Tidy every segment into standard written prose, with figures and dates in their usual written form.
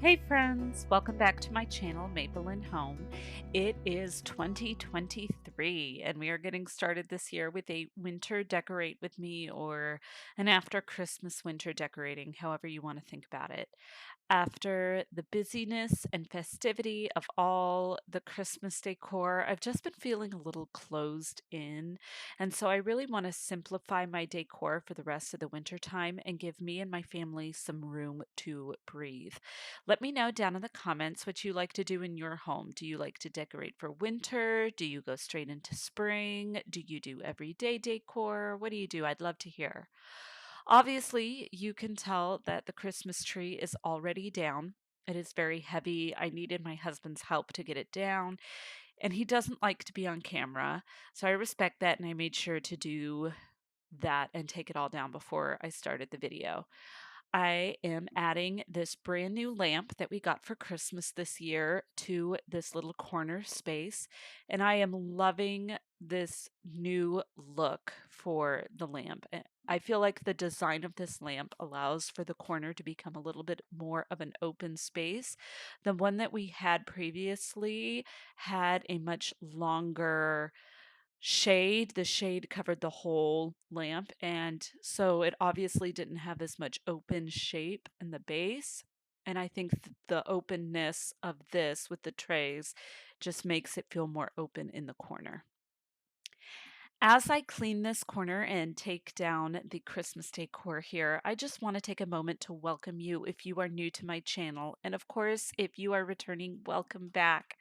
Hey friends, welcome back to my channel, Maple and Home. It is 2023 and we are getting started this year with a winter decorate with me or an after Christmas winter decorating, however you want to think about it. After the busyness and festivity of all the Christmas decor, I've just been feeling a little closed in. And so I really want to simplify my decor for the rest of the winter time and give me and my family some room to breathe. Let me know down in the comments what you like to do in your home. Do you like to decorate for winter? Do you go straight into spring? Do you do everyday decor? What do you do? I'd love to hear. Obviously, you can tell that the Christmas tree is already down. It is very heavy. I needed my husband's help to get it down, and he doesn't like to be on camera. So I respect that, and I made sure to do that and take it all down before I started the video. I am adding this brand new lamp that we got for Christmas this year to this little corner space, and I am loving this new look for the lamp. I feel like the design of this lamp allows for the corner to become a little bit more of an open space. The one that we had previously had a much longer shade. The shade covered the whole lamp, and so it obviously didn't have as much open shape in the base. And I think the openness of this with the trays just makes it feel more open in the corner. As I clean this corner and take down the Christmas decor here, I just want to take a moment to welcome you if you are new to my channel. And of course, if you are returning, welcome back.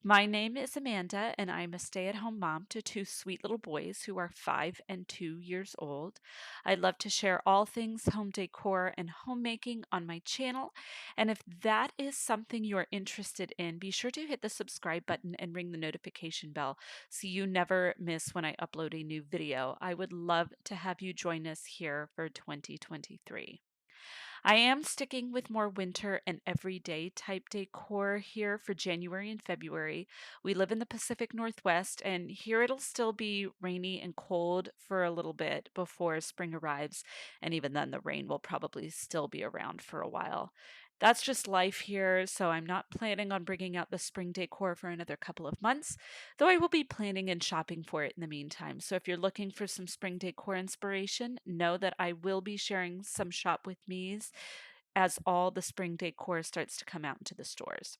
My name is Amanda, and I'm a stay at home mom to two sweet little boys who are 5 and 2 years old. I love to share all things home decor and homemaking on my channel. And if that is something you're interested in, be sure to hit the subscribe button and ring the notification bell so you never miss when I upload a new video. I would love to have you join us here for 2023. I am sticking with more winter and everyday type decor here for January and February. We live in the Pacific Northwest, and here it'll still be rainy and cold for a little bit before spring arrives, and even then, the rain will probably still be around for a while. That's just life here, so I'm not planning on bringing out the spring decor for another couple of months, though I will be planning and shopping for it in the meantime. So if you're looking for some spring decor inspiration, know that I will be sharing some shop with me's as all the spring decor starts to come out into the stores.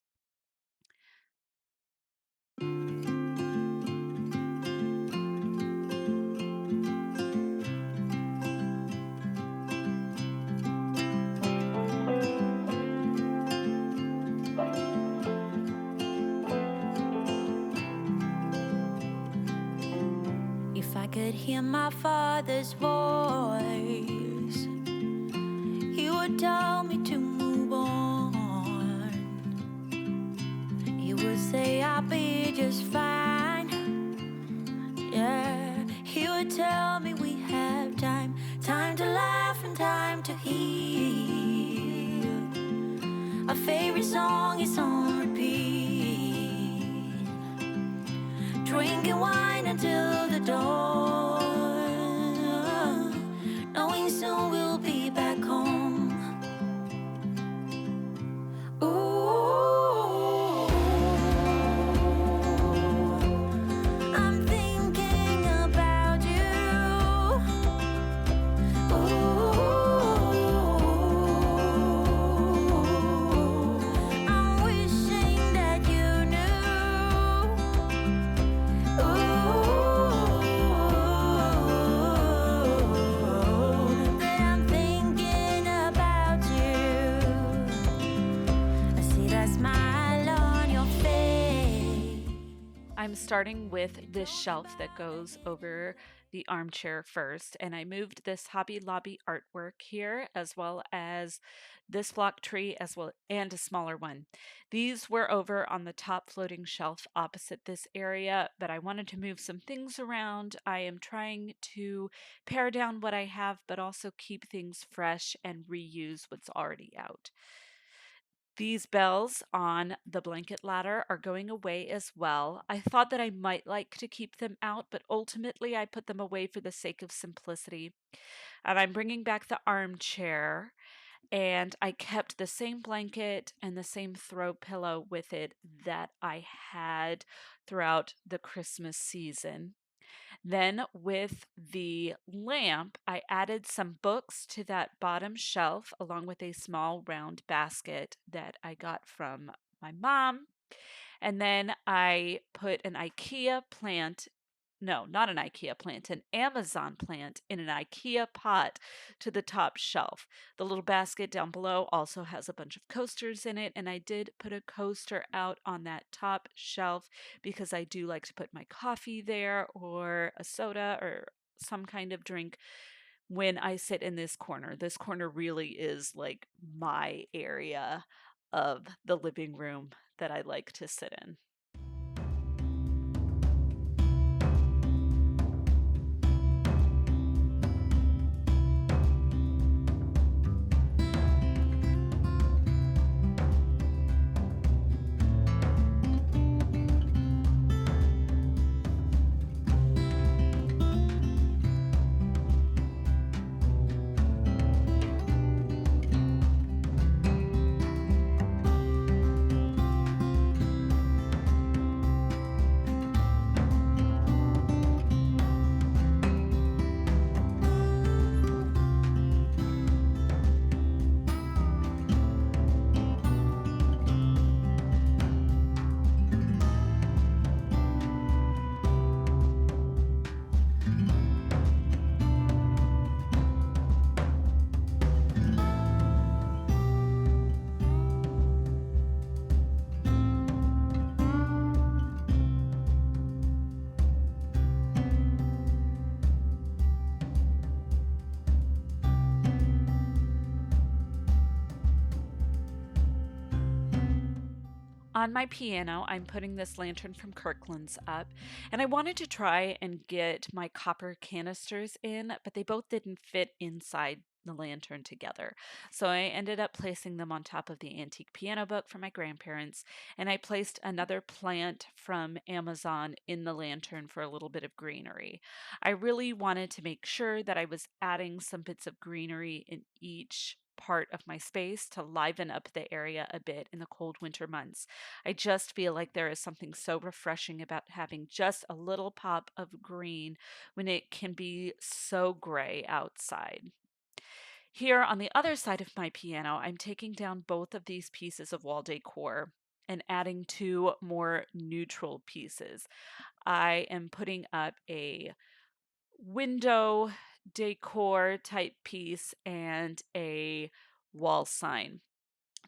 If I could hear my father's voice, he would tell me to move on. He would say I'll be just fine. Yeah, he would tell me we have time, time to laugh and time to heal. Our favorite song is on repeat, drinking wine until the dawn, knowing soon we'll be back home. Ooh, I'm thinking about you. Ooh, I'm wishing that you knew. That I'm thinking about you. I see that smile on your face. I'm starting with this shelf that goes over the armchair first, and I moved this Hobby Lobby artwork here as well as this block tree as well and a smaller one. These were over on the top floating shelf opposite this area, but I wanted to move some things around. I am trying to pare down what I have, but also keep things fresh and reuse what's already out. These bells on the blanket ladder are going away as well. I thought that I might like to keep them out, but ultimately I put them away for the sake of simplicity. And I'm bringing back the armchair. And I kept the same blanket and the same throw pillow with it that I had throughout the Christmas season. Then, with the lamp, I added some books to that bottom shelf along with a small round basket that I got from my mom. And then I put an IKEA plant, no, not an IKEA plant, an Amazon plant in an IKEA pot to the top shelf. The little basket down below also has a bunch of coasters in it, and I did put a coaster out on that top shelf because I do like to put my coffee there or a soda or some kind of drink when I sit in this corner. This corner really is like my area of the living room that I like to sit in. On my piano, I'm putting this lantern from Kirkland's up, and I wanted to try and get my copper canisters in, but they both didn't fit inside the lantern together. So I ended up placing them on top of the antique piano book from my grandparents, and I placed another plant from Amazon in the lantern for a little bit of greenery. I really wanted to make sure that I was adding some bits of greenery in each part of my space to liven up the area a bit in the cold winter months. I just feel like there is something so refreshing about having just a little pop of green when it can be so gray outside. Here on the other side of my piano, I'm taking down both of these pieces of wall decor and adding two more neutral pieces. I am putting up a window decor type piece and a wall sign.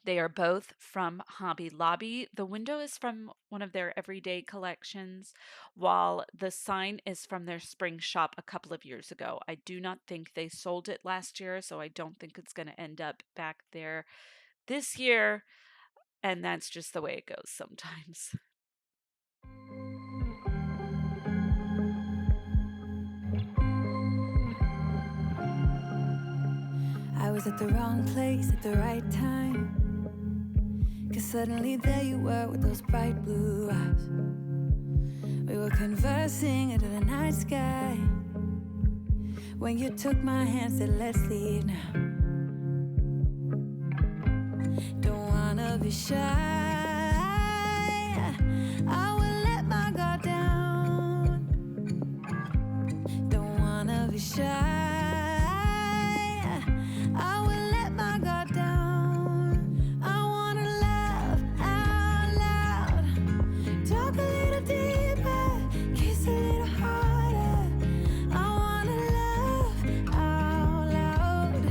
They are both from Hobby Lobby. The window is from one of their everyday collections, while the sign is from their spring shop a couple of years ago. I do not think they sold it last year, so I don't think it's going to end up back there this year. And that's just the way it goes sometimes. I was at the wrong place at the right time. 'Cause suddenly there you were with those bright blue eyes. We were conversing under the night sky when you took my hand, said let's leave now. Don't wanna be shy, I will let my guard down. Don't wanna be shy, I will let my guard down. I wanna laugh out loud, talk a little deeper, kiss a little harder. I wanna laugh out loud,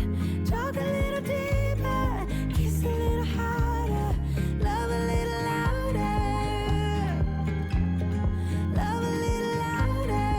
talk a little deeper, kiss a little harder, love a little louder, love a little louder.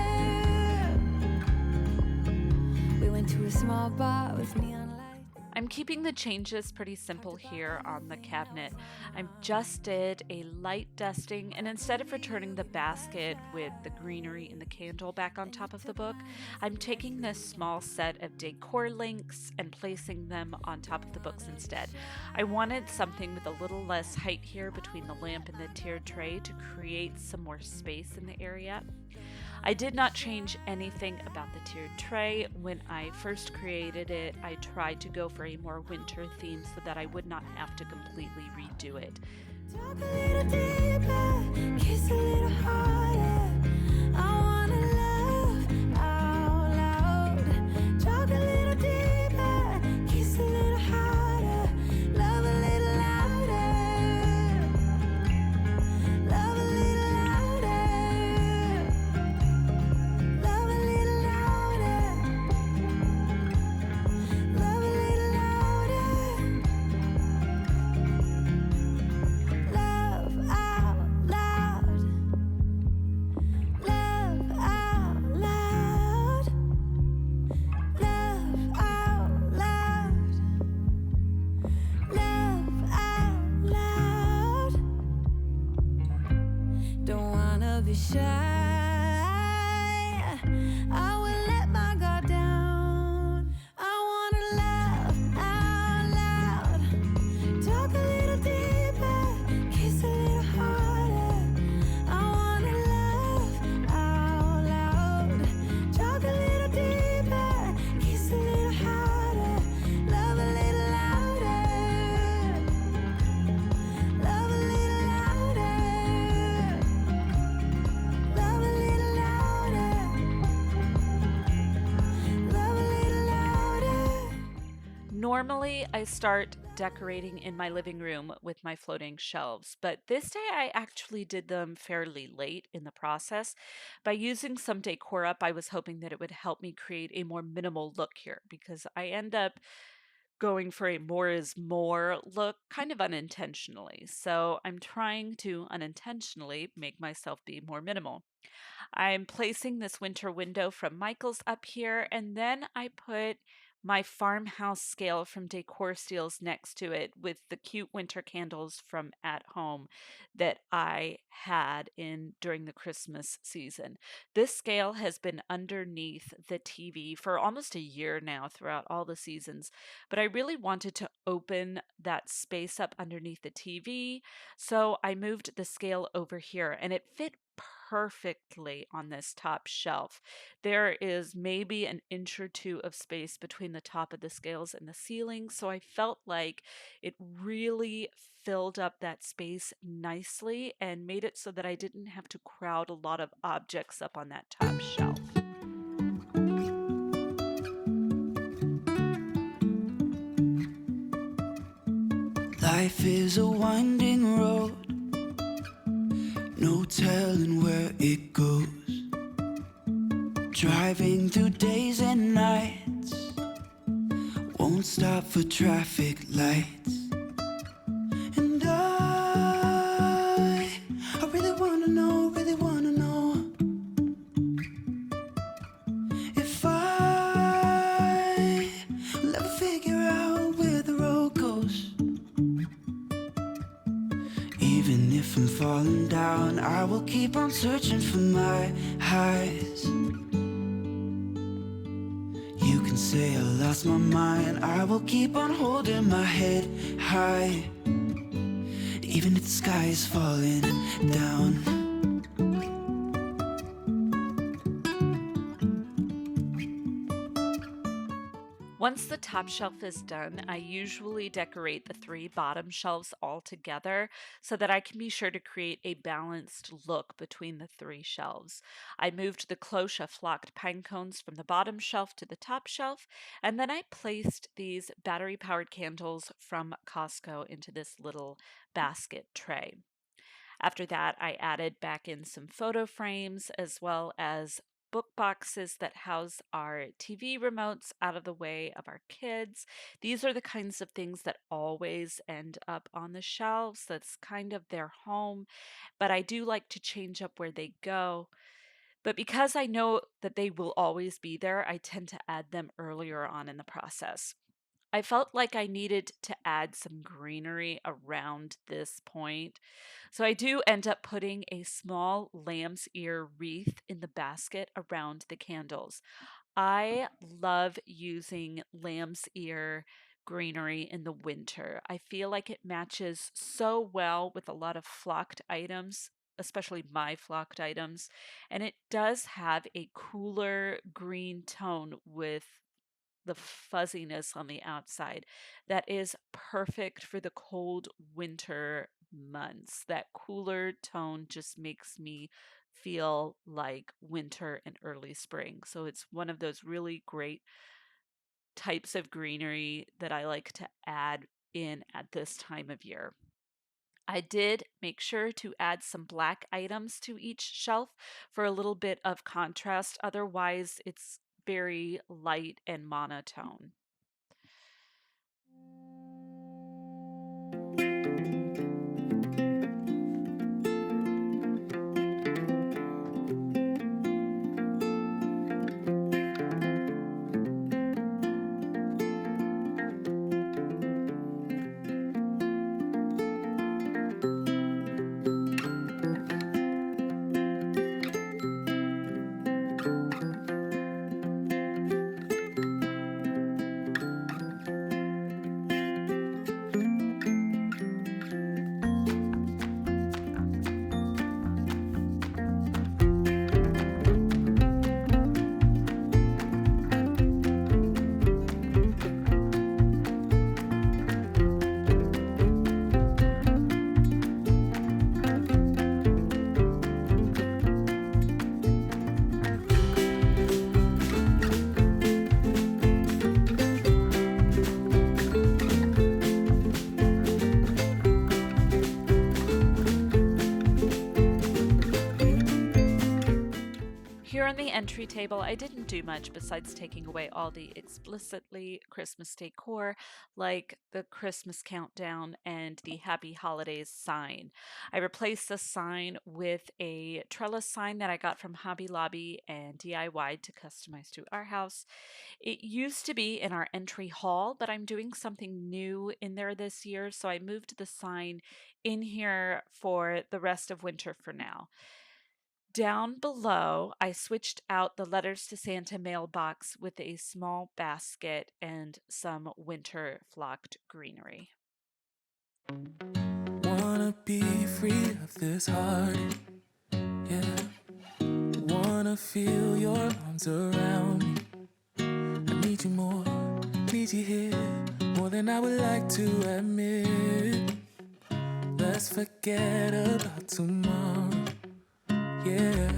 We went to a small bar with neon lights. I'm keeping the changes pretty simple here on the cabinet. I just did a light dusting, and instead of returning the basket with the greenery and the candle back on top of the book, I'm taking this small set of decor links and placing them on top of the books instead. I wanted something with a little less height here between the lamp and the tiered tray to create some more space in the area. I did not change anything about the tiered tray. When I first created it, I tried to go for a more winter theme so that I would not have to completely redo it. Talk a little deeper, kiss a little harder. I wanna love out loud. Talk a little deeper, kiss a little harder. Love a little louder. Love a little louder. Love a little louder. Love a little louder. Love out loud. Love out loud. Love out loud. Love out loud. Don't wanna be shy. I will let my guard down. I wanna laugh out loud. Talk a little deeper, kiss a little harder. I wanna laugh out loud. Talk a little deeper, kiss a little harder. Love a little louder. Love a little louder. Love a little louder. Love a little louder. Normally, I start decorating in my living room with my floating shelves, but this day I actually did them fairly late in the process. By using some decor up, I was hoping that it would help me create a more minimal look here because I end up going for a more is more look kind of unintentionally. So I'm trying to unintentionally make myself be more minimal. I'm placing this winter window from Michael's up here, and then I put my farmhouse scale from Decor Steels next to it with the cute winter candles from at home that I had in during the Christmas season. This scale has been underneath the TV for almost a year now throughout all the seasons, but I really wanted to open that space up underneath the TV, so I moved the scale over here and it fit perfectly on this top shelf. There is maybe an inch or two of space between the top of the scales and the ceiling, so I felt like it really filled up that space nicely and made it so that I didn't have to crowd a lot of objects up on that top shelf. Life is a winding road, no telling where it goes. Driving through days and nights, won't stop for traffic lights. And I really wanna know if I will ever figure out where the road goes. Even if I'm falling down, I will keep on searching for my highs. You can say I lost my mind, I will keep on holding my head high. Even if the sky is falling down. Once the top shelf is done, I usually decorate the three bottom shelves all together so that I can be sure to create a balanced look between the three shelves. I moved the cloche flocked pine cones from the bottom shelf to the top shelf, and then I placed these battery powered candles from Costco into this little basket tray. After that, I added back in some photo frames as well as book boxes that house our TV remotes out of the way of our kids. These are the kinds of things that always end up on the shelves. That's kind of their home, but I do like to change up where they go. But because I know that they will always be there, I tend to add them earlier on in the process. I felt like I needed to add some greenery around this point. So I do end up putting a small lamb's ear wreath in the basket around the candles. I love using lamb's ear greenery in the winter. I feel like it matches so well with a lot of flocked items especially my flocked items. And it does have a cooler green tone with the fuzziness on the outside that is perfect for the cold winter months. That cooler tone just makes me feel like winter and early spring. So it's one of those really great types of greenery that I like to add in at this time of year. I did make sure to add some black items to each shelf for a little bit of contrast. Otherwise, it's very light and monotone. Here on the entry table, I didn't do much besides taking away all the explicitly Christmas decor, like the Christmas countdown and the Happy Holidays sign. I replaced the sign with a trellis sign that I got from Hobby Lobby and DIY to customize to our house. It used to be in our entry hall, but I'm doing something new in there this year, so I moved the sign in here for the rest of winter for now. Down below, I switched out the Letters to Santa mailbox with a small basket and some winter flocked greenery. Wanna be free of this heart, yeah. Wanna feel your arms around me. I need you more, need you here, more than I would like to admit. Let's forget about tomorrow, yeah.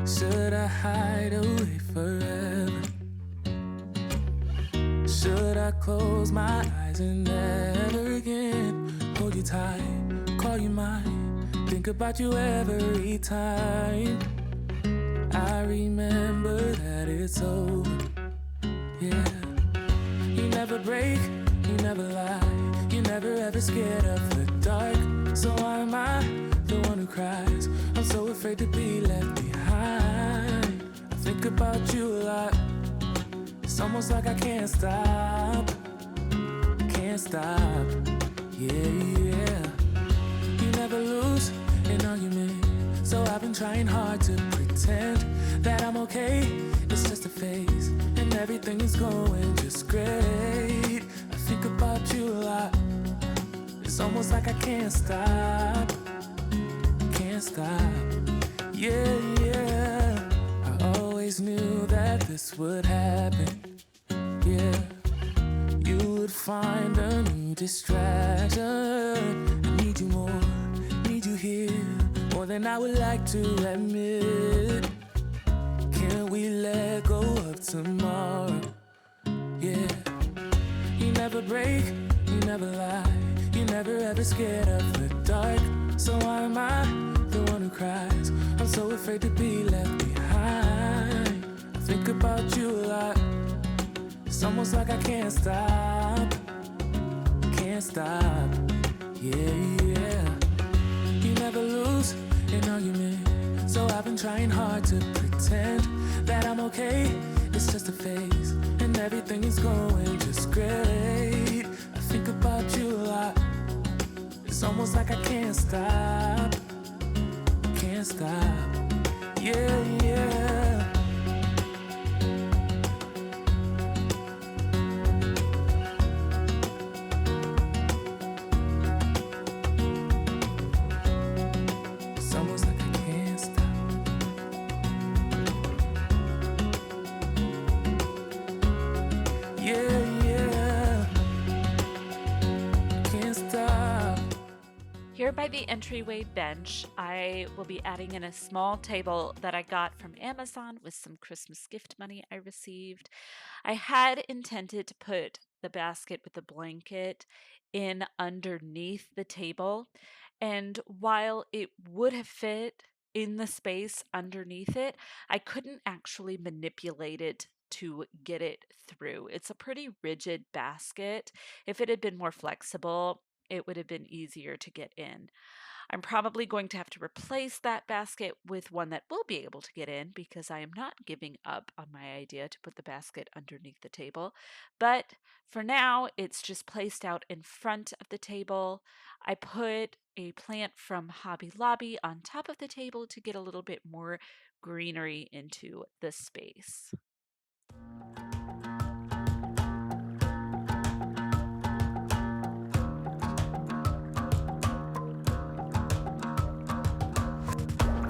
Should I hide away forever? Should I close my eyes and never again hold you tight, call you mine, think about you every time? I remember that it's over, yeah. You never break, you never lie, you never ever scared of the dark. So why am I the one who cries? I'm so afraid to be left behind. I think about you a lot. It's almost like I can't stop, yeah. You never lose an argument, so I've been trying hard to pretend that I'm okay. It's just a phase, and everything is going just great. I think about you a lot. It's almost like I can't stop, yeah. I always knew that this would happen, yeah. You would find a new distraction. I need you more, need you here, more than I would like to admit. Can we let go of tomorrow, yeah. You never break, you never lie, you never ever scared of the dark. So why am I the one who cries? I'm so afraid to be left behind. I think about you a lot. It's almost like I can't stop, yeah. You never lose an argument, so I've been trying hard to pretend that I'm okay. It's just a phase, and everything is going just great. I think about you a lot. It's almost like I can't stop, yeah. It's almost Here by the entryway bench, I will be adding in a small table that I got from Amazon with some Christmas gift money I received. I had intended to put the basket with the blanket in underneath the table, and while it would have fit in the space underneath it, I couldn't actually manipulate it to get it through. It's a pretty rigid basket. If it had been more flexible, it would have been easier to get in. I'm probably going to have to replace that basket with one that will be able to get in because I am not giving up on my idea to put the basket underneath the table. But for now, it's just placed out in front of the table. I put a plant from Hobby Lobby on top of the table to get a little bit more greenery into the space.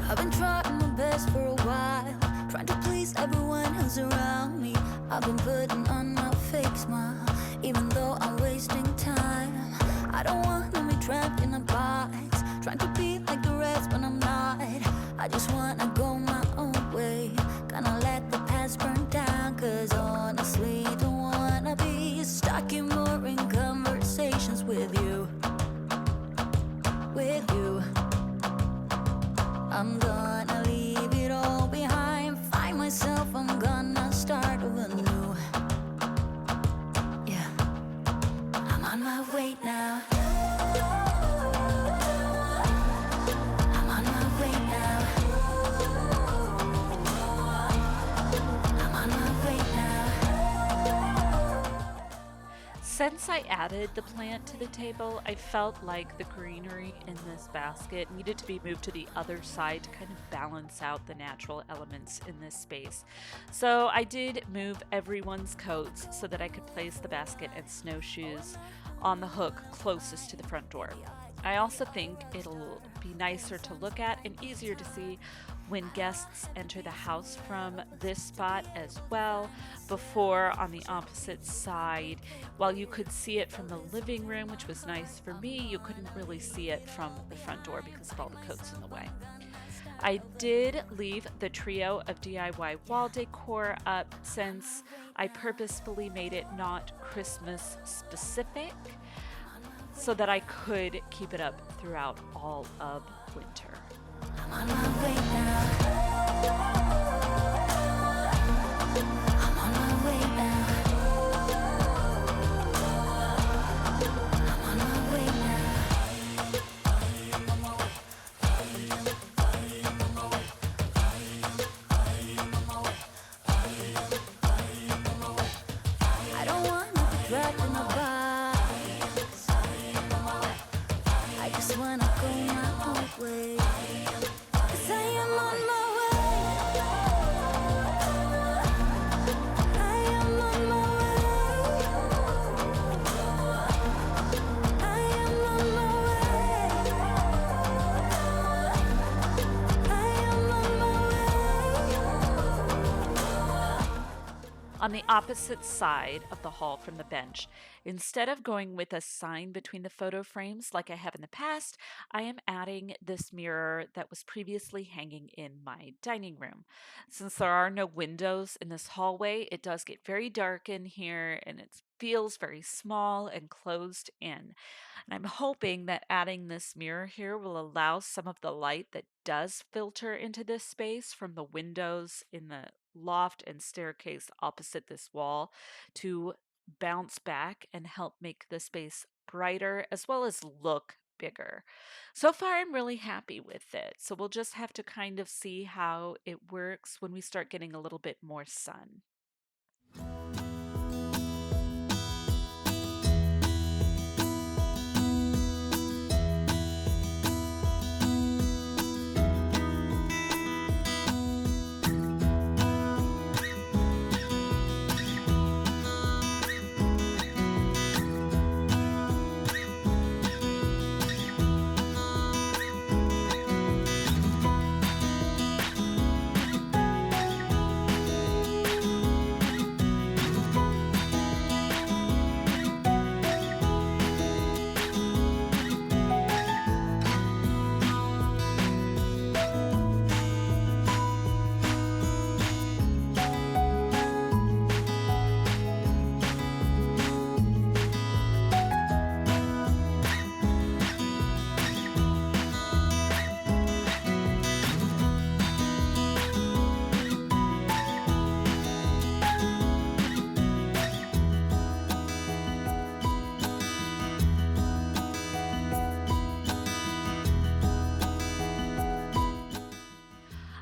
I've been trying my best for a while, trying to please everyone who's around me. I've been putting on my fake smile, even though I'm wasting time. I don't want to be trapped in a box, trying to be like the rest when I'm not. I just wanna go my own way, gonna let the past burn down. Cause honestly, don't wanna be stuck in boring conversations with you. With you, I'm gonna leave it all behind, find myself, I'm gonna start over new. Yeah, I'm on my way now. I'm on my way now. I'm on my way now. Since I added the plant to the table, I felt like the greenery in this basket needed to be moved to the other side to kind of balance out the natural elements in this space. So I did move everyone's coats so that I could place the basket and snowshoes on the hook closest to the front door. I also think it'll be nicer to look at and easier to see when guests enter the house from this spot as well. Before, on the opposite side, while you could see it from the living room, which was nice for me, you couldn't really see it from the front door because of all the coats in the way. I did leave the trio of DIY wall decor up since I purposefully made it not Christmas specific so that I could keep it up throughout all of winter. I'm on my way now. I'm on my way now. I'm on my way now. I don't want to be trapped in a box. I just wanna go my own way. 'Cause I am on my way. I am on my way. I am on my way. I am on my way. On the opposite side of the hall from the bench, instead of going with a sign between the photo frames like I have in the past, I am adding this mirror that was previously hanging in my dining room. Since there are no windows in this hallway, it does get very dark in here and it feels very small and closed in. And I'm hoping that adding this mirror here will allow some of the light that does filter into this space from the windows in the loft and staircase opposite this wall to bounce back and help make the space brighter as well as look bigger. So far, I'm really happy with it. So we'll just have to kind of see how it works when we start getting a little bit more sun.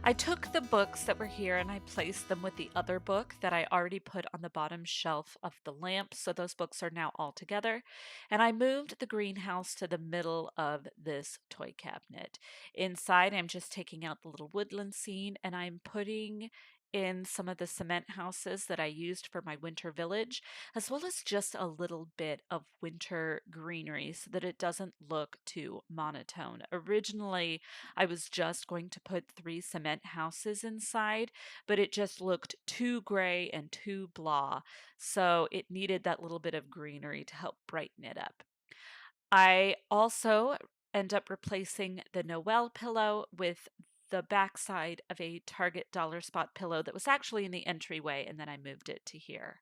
I took the books that were here and I placed them with the other book that I already put on the bottom shelf of the lamp. So those books are now all together. And I moved the greenhouse to the middle of this toy cabinet. Inside, I'm just taking out the little woodland scene and I'm putting in some of the cement houses that I used for my winter village, as well as just a little bit of winter greenery so that it doesn't look too monotone. Originally, I was just going to put 3 cement houses inside, but it just looked too gray and too blah, so it needed that little bit of greenery to help brighten it up. I also end up replacing the Noel pillow with the backside of a Target Dollar Spot pillow that was actually in the entryway, and then I moved it to here.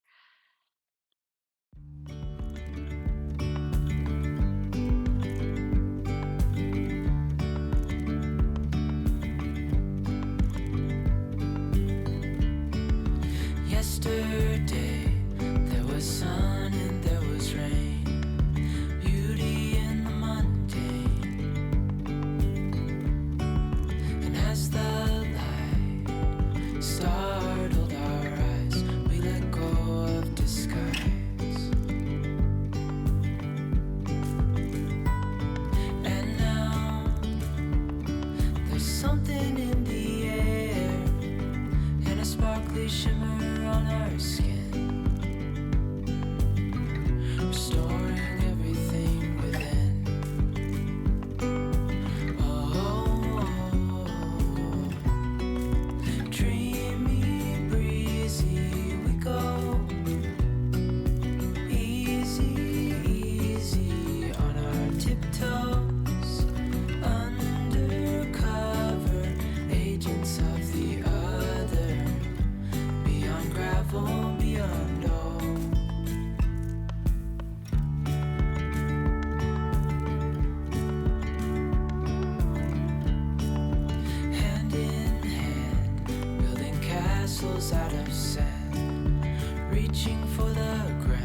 Yesterday, there was sun and there was rain, beauty in the mundane. And as the light startled our eyes, we let go of disguise. And now, there's something in the air, and a sparkly shimmer on our skin, restoring everything within. Oh, dreamy, breezy, we go easy, easy on our tiptoes, undercover agents of the other, beyond gravel, beyond all. Hand in hand, building castles out of sand, reaching for the grand.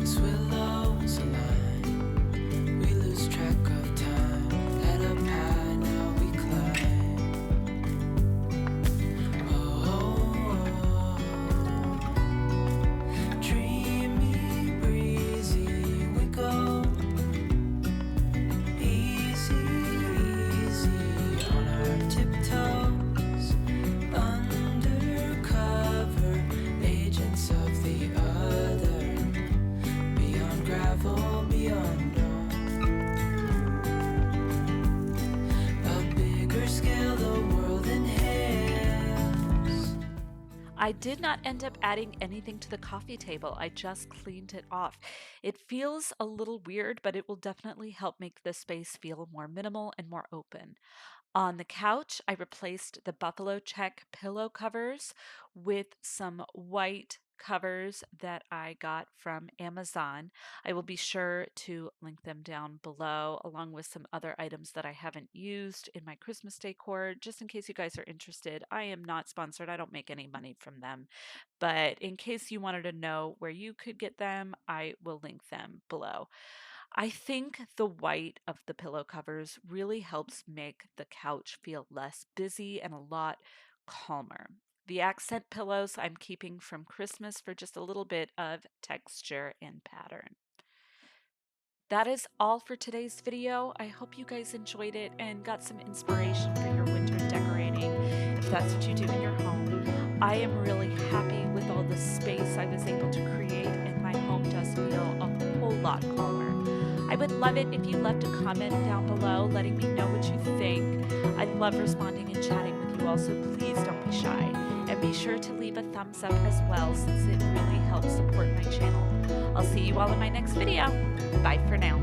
As willows align, we lose track of time. Head up high, now we climb. Oh, dreamy, breezy, we go easy, easy on our tiptoes, undercover agents of the other, beyond gravel, beyond all. A bigger scale, the world inhales. I did not end up adding anything to the coffee table. I just cleaned it off. It feels a little weird, but it will definitely help make the space feel more minimal and more open. On the couch, I replaced the buffalo check pillow covers with some white covers that I got from Amazon. I will be sure to link them down below, along with some other items that I haven't used in my Christmas decor, just in case you guys are interested. I am not sponsored, I don't make any money from them, but in case you wanted to know where you could get them, I will link them below. I think the white of the pillow covers really helps make the couch feel less busy and a lot calmer. The accent pillows I'm keeping from Christmas for just a little bit of texture and pattern. That is all for today's video. I hope you guys enjoyed it and got some inspiration for your winter decorating, if that's what you do in your home. I am really happy with all the space I was able to create, and my home does feel a whole lot calmer. I would love it if you left a comment down below letting me know what you think. I love responding and chatting with you all, so please don't be shy. And be sure to leave a thumbs up as well, since it really helps support my channel. I'll see you all in my next video. Bye for now.